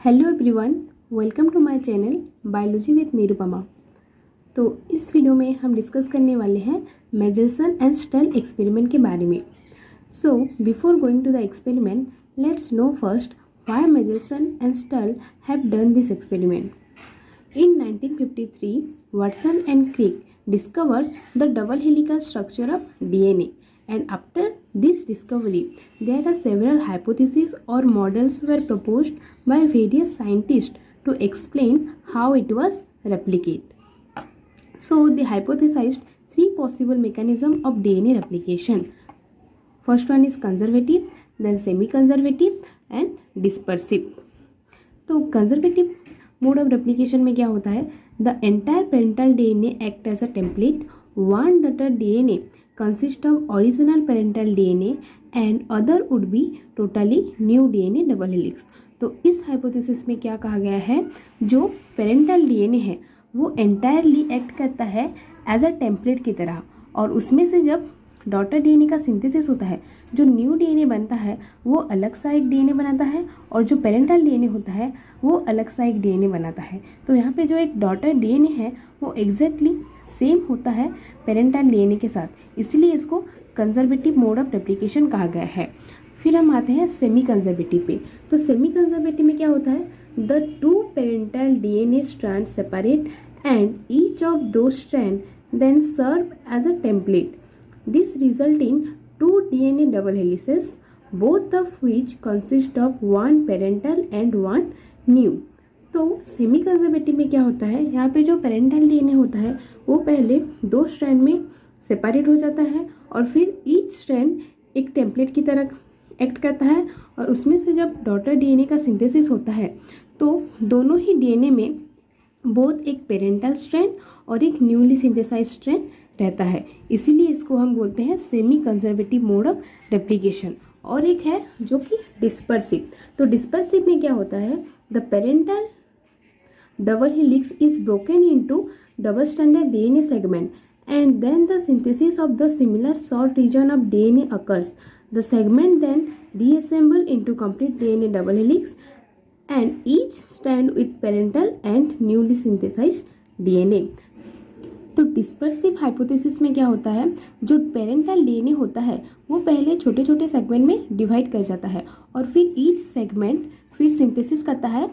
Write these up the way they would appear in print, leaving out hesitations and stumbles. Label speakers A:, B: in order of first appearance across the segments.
A: Hello everyone, welcome to my channel biology with Nirupama. तो इस video में हम डिस्कस करने वाले हैं मेजल्सन एंड स्टल एक्सपेरिमेंट के बारे में। So before going to the experiment, let's know first why Meselson and Stahl have done this experiment. In 1953, Watson and Crick discovered the double helical structure of DNA, and after this discovery, there are several hypotheses or models were proposed by various scientists to explain how it was replicated. So they hypothesized three possible mechanisms of DNA replication. First one is conservative, then semi-conservative and dispersive. तो conservative mode of replication में क्या होता है? The entire parental DNA act as a template, one daughter DNA consist of original parental DNA and other would be totally new DNA double helix. तो इस hypothesis में क्या कहा गया है, जो पेरेंटल डीएनए है वो एंटायरली एक्ट करता है एज अ टेम्पलेट की तरह, और उसमें से जब डॉटर डीएनए का सिंथेसिस होता है, जो न्यू डीएनए बनता है वो अलग सा एक डीएनए बनाता है, और जो पेरेंटल डीएनए होता है वो अलग सा एक डीएनए बनाता है। तो यहाँ पे जो एक डॉटर डीएनए है वो एग्जैक्टली सेम होता है पेरेंटल डीएनए के साथ, इसलिए इसको कंजर्वेटिव मोड ऑफ रेप्लिकेशन कहा गया है। फिर हम आते हैं सेमी कंजर्वेटिव पे। तो सेमी कंजर्वेटिव में क्या होता है? The two parental DNA strand separate and each of दो strand then serve as a template. This result in two DNA double helices, both of which consist of one parental and one new. तो semi conservative में क्या होता है, यहाँ पे जो parental DNA होता है वो पहले दो स्ट्रैंड में सेपरेट हो जाता है, और फिर ईच स्ट्रैंड एक टेम्पलेट की तरह एक्ट करता है, और उसमें से जब डॉटर डीएनए का सिंथेसिस होता है तो दोनों ही डीएनए में बोथ एक पेरेंटल स्ट्रैंड और एक न्यूली सिंथेसाइज स्ट्रैंड रहता है, इसीलिए इसको हम बोलते हैं semi conservative mode of replication. और एक है जो कि डिस्पर्सिव। तो डिस्पर्सिव में क्या होता है, the parental double helix is broken into double stranded DNA segment and then the synthesis of the similar short region of DNA occurs. The segment then reassemble into complete DNA double helix and each strand with parental and newly synthesized DNA. तो dispersive hypothesis में क्या होता है, जो parental DNA होता है वो पहले छोटे छोटे सेगमेंट में डिवाइड कर जाता है, और फिर ईच सेगमेंट फिर सिंथेसिस करता है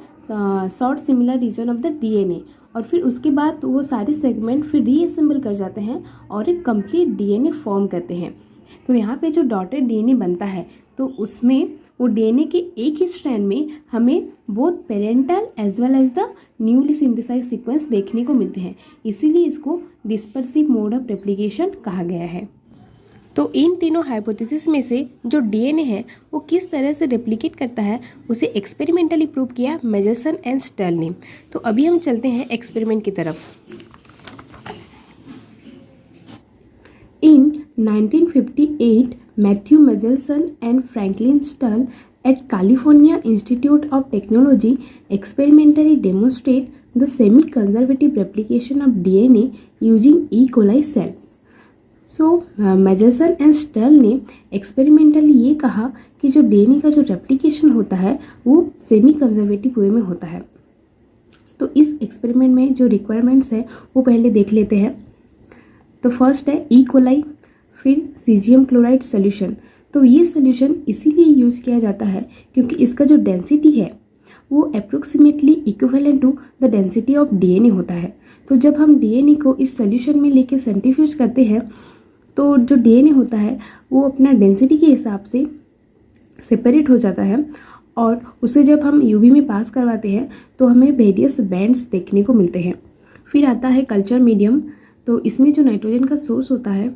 A: short similar region of the DNA, और फिर उसके बाद वो सारे सेगमेंट फिर रीअसेंबल कर जाते हैं और एक कंप्लीट डीएनए फॉर्म करते हैं. तो यहाँ पे जो डॉटेड डीएनए बनता है तो उसमें वो डीएनए के एक ही स्ट्रैंड में हमें both parental as well as the newly synthesize sequence देखने को मिलते हैं, इसीलिए इसको डिस्पर्सिव मोड ऑफ रेप्लिकेशन कहा गया है. तो इन तीनों हाइपोथेसिस में से जो डीएनए है वो किस तरह से रेप्लिकेट करता है उसे एक्सपेरिमेंटली प्रूव किया मेजल्सन एंड स्टल ने. तो अभी हम चलते हैं एक्सपेरिमेंट की तरफ. In 1958, Matthew Meselson and Franklin Stull at California Institute of Technology experimentally demonstrate the semi-conservative replication of DNA using E. coli cells. So, Meselson and Stull ने experimentally ये कहा कि जो DNA का जो replication होता है वो semi-conservative way में होता है. तो इस एक्सपेरिमेंट में जो रिक्वायरमेंट्स है वो पहले देख लेते हैं. तो फर्स्ट है ई कोलाई, फिर सीजियम क्लोराइड सोल्यूशन. तो ये सोल्यूशन इसीलिए यूज़ किया जाता है क्योंकि इसका जो डेंसिटी है वो approximately equivalent to the density of DNA होता है. तो जब हम डीएनए को इस सोल्यूशन में लेके सेंट्रीफ्यूज करते हैं तो जो डीएनए होता है वो अपना डेंसिटी के हिसाब से सेपरेट हो जाता है, और उसे जब हम यूवी में पास करवाते हैं तो हमें वेरियस बैंड्स देखने को मिलते हैं. फिर आता है कल्चर मीडियम. तो इसमें जो नाइट्रोजन का सोर्स होता है,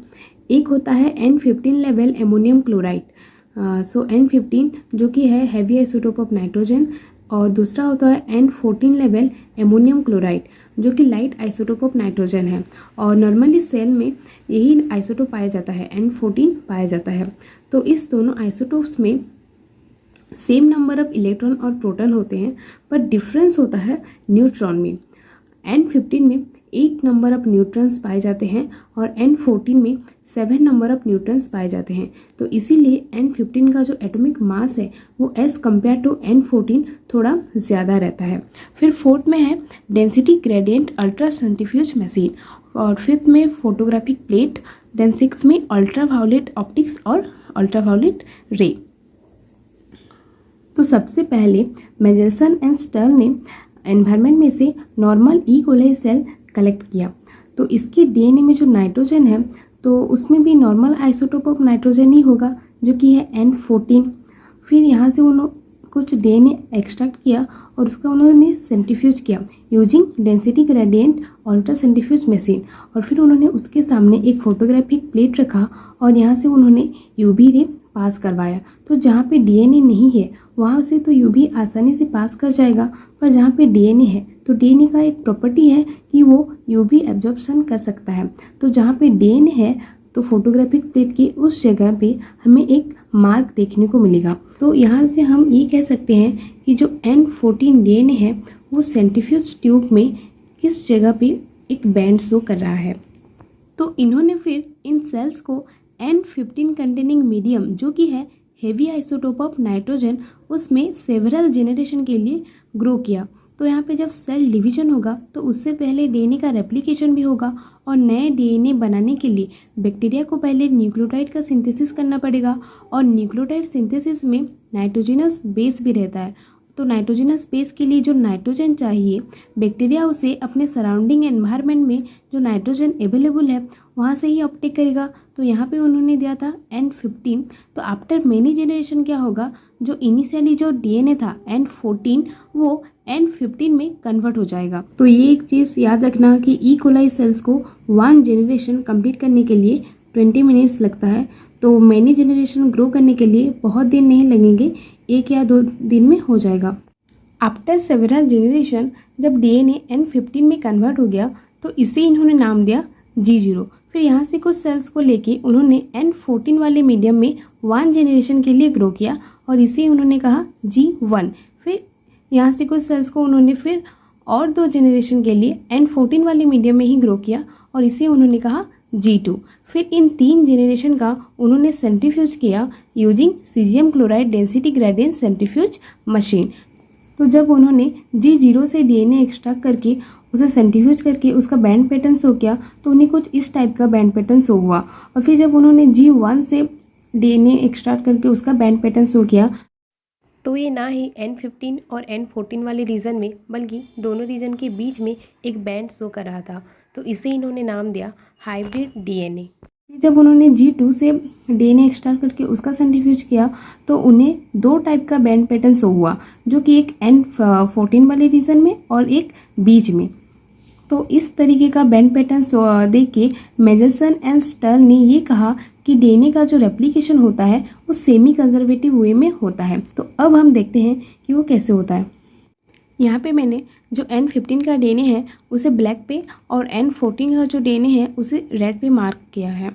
A: एक होता है N15 लेवल एमोनियम क्लोराइड. सो N15 जो कि है हैवी आइसोटोप ऑफ नाइट्रोजन, और दूसरा होता है N14 लेवल एमोनियम क्लोराइड जो कि लाइट आइसोटोप ऑफ नाइट्रोजन है, और नॉर्मली सेल में यही आइसोटोप पाया जाता है, N14 पाया जाता है. तो इस दोनों आइसोटोप्स में सेम नंबर ऑफ इलेक्ट्रॉन और प्रोटॉन होते हैं, पर डिफरेंस होता है न्यूट्रॉन में. N15 में 8 नंबर ऑफ न्यूट्रॉन्स पाए जाते हैं और N14 में 7 नंबर ऑफ न्यूट्रॉन्स पाए जाते हैं। तो इसीलिए N15 का जो एटॉमिक मास है वो एज़ कम्पेयर टू N14 थोड़ा ज़्यादा रहता है। फिर फोर्थ में है density gradient ultra centrifuge machine, और फिफ्थ में फोटोग्राफिक प्लेट, देन सिक्स में अल्ट्रा वायोलेट ऑप्टिक्स और अल्ट्रा वायोलेट रे। तो सबसे पहले मेजरसन एंड स्टर्ल ने एनवायरनमेंट में से normal E coli cell collect किया। तो इसके डीएनए में जो नाइट्रोजन है तो उसमें भी नॉर्मल आइसोटोप ऑफ नाइट्रोजन ही होगा जो कि है N14। फिर यहाँ से उन्होंने कुछ डीएनए एक्सट्रैक्ट किया और उसका उन्होंने सेंट्रीफ्यूज किया using density gradient ultra centrifuge machine, और फिर उन्होंने उसके सामने एक फोटोग्राफिक प्लेट रखा और यहाँ से उन्होंने यूवी रे पास करवाया। तो जहाँ पे डीएनए नहीं है वहाँ से तो यूवी आसानी से पास कर जाएगा, पर जहाँ पे डीएनए है तो डीएनए का एक प्रॉपर्टी है कि वो यूवी एब्जॉर्प्शन कर सकता है। तो जहाँ पे डीएनए है तो फोटोग्राफिक प्लेट की उस जगह पे हमें एक मार्क देखने को मिलेगा। तो यहाँ से हम ये कह सकते हैं कि जो N14 डीएनए है वो सेंट्रीफ्यूज ट्यूब में किस जगह पे एक बैंड शो कर रहा है। तो इन्होंने फिर इन सेल्स को N15 कंटेनिंग मीडियम जो कि है हेवी आइसोटोप ऑफ नाइट्रोजन उसमें सेवरल जेनरेशन के लिए ग्रो किया। तो यहाँ पे जब सेल डिवीजन होगा तो उससे पहले डीएनए का रेप्लिकेशन भी होगा, और नए डीएनए बनाने के लिए बैक्टीरिया को पहले न्यूक्लियोटाइड का सिंथेसिस करना पड़ेगा, और न्यूक्लियोटाइड सिंथेसिस में नाइट्रोजनस बेस भी रहता है। तो नाइट्रोजनस बेस के लिए जो नाइट्रोजन चाहिए बैक्टीरिया उसे अपने सराउंडिंग एनवायरनमेंट में जो नाइट्रोजन अवेलेबल है वहाँ से ही अपटेक करेगा। तो यहाँ पे उन्होंने दिया था N15। तो आफ्टर मेनी जनरेशन क्या होगा, जो इनिशियली जो डीएनए था N14 वो N15 में कन्वर्ट हो जाएगा। तो ये एक चीज़ याद रखना कि ई कोलाई सेल्स को 1 जनरेशन कंप्लीट करने के लिए 20 मिनट्स लगता है। तो मेनी जनरेशन ग्रो करने के लिए बहुत दिन नहीं लगेंगे, 1 या 2 दिन में हो जाएगा। आफ्टर सेवरल जनरेशन जब डीएनए N15 में कन्वर्ट हो गया तो इसे इन्होंने नाम दिया G0। फिर यहाँ से कुछ सेल्स को लेके उन्होंने N14 वाले मीडियम में 1 जनरेशन के लिए ग्रो किया और इसे उन्होंने कहा G1। फिर यहाँ से कुछ सेल्स को उन्होंने फिर और 2 जनरेशन के लिए N14 वाले मीडियम में ही ग्रो किया और इसे उन्होंने कहा G2। फिर इन 3 जनरेशन का उन्होंने सेंट्रीफ्यूज किया using caesium chloride density gradient centrifuge machine. तो जब उन्होंने G0 से डीएनए एक्सट्रैक्ट करके उसे सेंट्रीफ्यूज करके उसका बैंड पैटर्न शो किया तो उन्हें कुछ इस टाइप का बैंड पैटर्न शो हुआ। और फिर जब उन्होंने G1 से डीएनए एक्सट्रैक्ट करके उसका बैंड पैटर्न शो किया तो ये ना ही N15 और N14 वाले रीजन में बल्कि दोनों रीजन के बीच में एक बैंड शो कर रहा था। तो इसे इन्होंने नाम दिया हाइब्रिड डीएनए। जब उन्होंने G2 से डीएनए एक्सट्रैक्ट करके उसका सेंट्रीफ्यूज किया तो उन्हें 2 टाइप का बैंड पैटर्न शो हुआ, जो कि एक N14 वाले रीजन में और एक बीच में। तो इस तरीके का बैंड पैटर्न देख के मेजरसन एंड स्टर्ल ने ये कहा कि डीएनए का जो रेप्लिकेशन होता है वो सेमी कंजर्वेटिव वे में होता है। तो अब हम देखते हैं कि वो कैसे होता है। यहाँ पे मैंने जो N15 का डीएनए है उसे ब्लैक पे और N14 का जो डीएनए है उसे रेड पे मार्क किया है।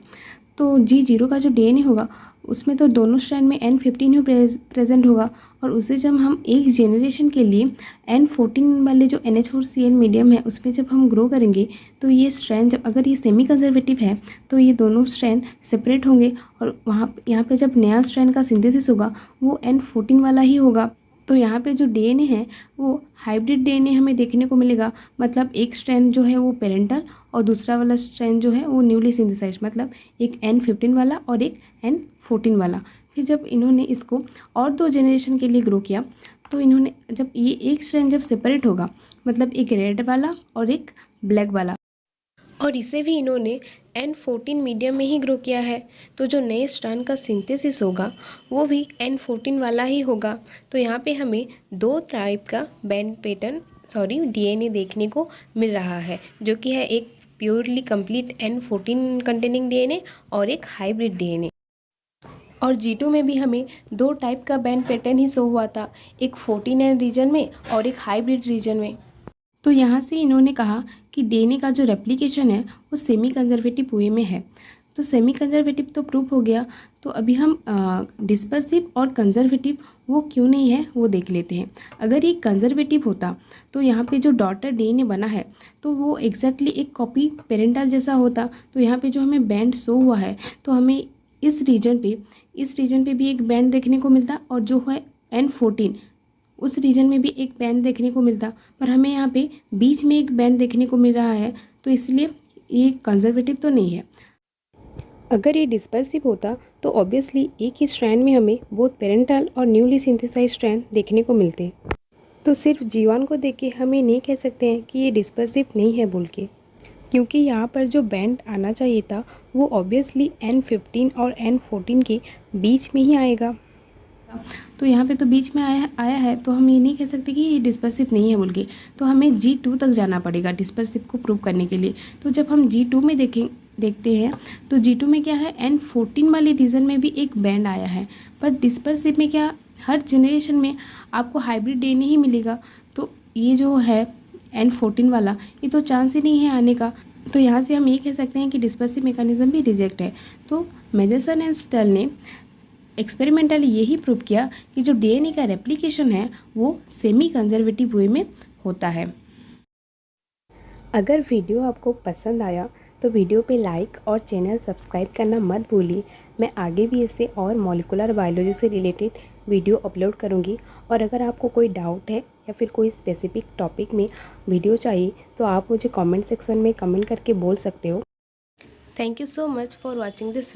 A: तो G0 का जो डीएनए होगा उसमें तो दोनों स्ट्रैंड में N15 ही प्रेजेंट होगा, और उसे जब हम एक जनरेशन के लिए N14 वाले जो NH4Cl मीडियम है उसमें जब हम ग्रो करेंगे तो ये स्ट्रैंड जब अगर ये सेमी कंजर्वेटिव है तो ये दोनों स्ट्रैंड सेपरेट होंगे, और यहाँ पे जब नया स्ट्रैंड का सिंथेसिस होगा वो N14 वाला ही होगा। तो यहाँ पे जो डीएनए है वो हाइब्रिड डीएनए हमें देखने को मिलेगा, मतलब एक स्ट्रैंड जो है वो पेरेंटल और दूसरा वाला स्ट्रैंड जो है वो न्यूली सिंथेसाइज्ड, मतलब एक N15 वाला और एक N14 वाला। फिर जब इन्होंने इसको और 2 जनरेशन के लिए ग्रो किया तो इन्होंने जब ये एक स्ट्रैंड जब सेपरेट होगा, मतलब एक रेड वाला और एक ब्लैक वाला, और इसे भी इन्होंने N14 मीडियम में ही ग्रो किया है, तो जो नए स्ट्रैंड का सिंथेसिस होगा वो भी N14 वाला ही होगा। तो यहाँ पे हमें 2 टाइप का बैंड पैटर्न डीएनए देखने को मिल रहा है, जो कि है एक purely complete N14 containing DNA और एक हाइब्रिड डीएनए। और G2 में भी हमें 2 टाइप का बैंड पैटर्न ही शो हुआ था, एक 14N रीजन में और एक हाइब्रिड रीजन में। तो यहाँ से इन्होंने कहा कि डीएनए का जो रेप्लिकेशन है वो सेमी कंजर्वेटिव वे में है। तो सेमी कंजर्वेटिव तो प्रूफ हो गया, तो अभी हम डिस्पर्सिव और कंजर्वेटिव वो क्यों नहीं है वो देख लेते हैं। अगर ये कंजर्वेटिव होता तो यहाँ पे जो डॉटर डीएनए बना है तो वो एग्जैक्टली एक कॉपी पेरेंटल जैसा होता। तो यहाँ पे जो हमें बैंड शो हुआ है तो हमें इस रीजन पे भी एक बैंड देखने को मिलता, और जो है N14 उस रीजन में भी एक बैंड देखने को मिलता, पर हमें यहाँ पे बीच में एक बैंड देखने को मिल रहा है, तो इसलिए ये कंजर्वेटिव तो नहीं है। अगर ये डिस्पर्सिव होता तो ऑब्वियसली एक ही स्ट्रैंड में हमें बोथ पेरेंटल और न्यूली सिंथेसाइज स्ट्रैंड देखने को मिलते। तो सिर्फ G1 को देख के हमें नहीं कह सकते हैं कि ये डिस्पर्सिव नहीं है बोल के, क्योंकि यहाँ पर जो बैंड आना चाहिए था वो ऑब्वियसली N15 और N14 के बीच में ही आएगा। तो यहाँ पे तो बीच में आया है, तो हम ये नहीं कह सकते कि ये डिस्पर्सिव नहीं है बोल के। तो हमें G2 तक जाना पड़ेगा डिस्पर्सिव को प्रूव करने के लिए। तो जब हम G2 में देखते हैं तो G2 में क्या है, N14 वाले रीजन में भी एक बैंड आया है, पर डिस्पर्सिव में क्या, हर जनरेशन में आपको हाइब्रिड डीएनए ही मिलेगा। तो ये जो है N14 वाला, ये तो चांस ही नहीं है आने का। तो यहाँ से हम ये कह सकते हैं कि डिस्पर्सिव मैकेनिज्म भी रिजेक्ट है। तो मेजरसन एंड स्टर्ल ने एक्सपेरिमेंटली यही प्रूव किया कि जो डीएनए का रेप्लिकेशन है वो सेमी कंजर्वेटिव वे में होता है। अगर वीडियो आपको पसंद आया तो वीडियो पे लाइक और चैनल सब्सक्राइब करना मत भूलिए। मैं आगे भी इससे और मॉलिक्यूलर बायोलॉजी से रिलेटेड वीडियो अपलोड करूँगी, और अगर आपको कोई डाउट है या फिर कोई स्पेसिफिक टॉपिक में वीडियो चाहिए तो आप मुझे कमेंट सेक्शन में कमेंट करके बोल सकते हो। Thank you so much for watching this video.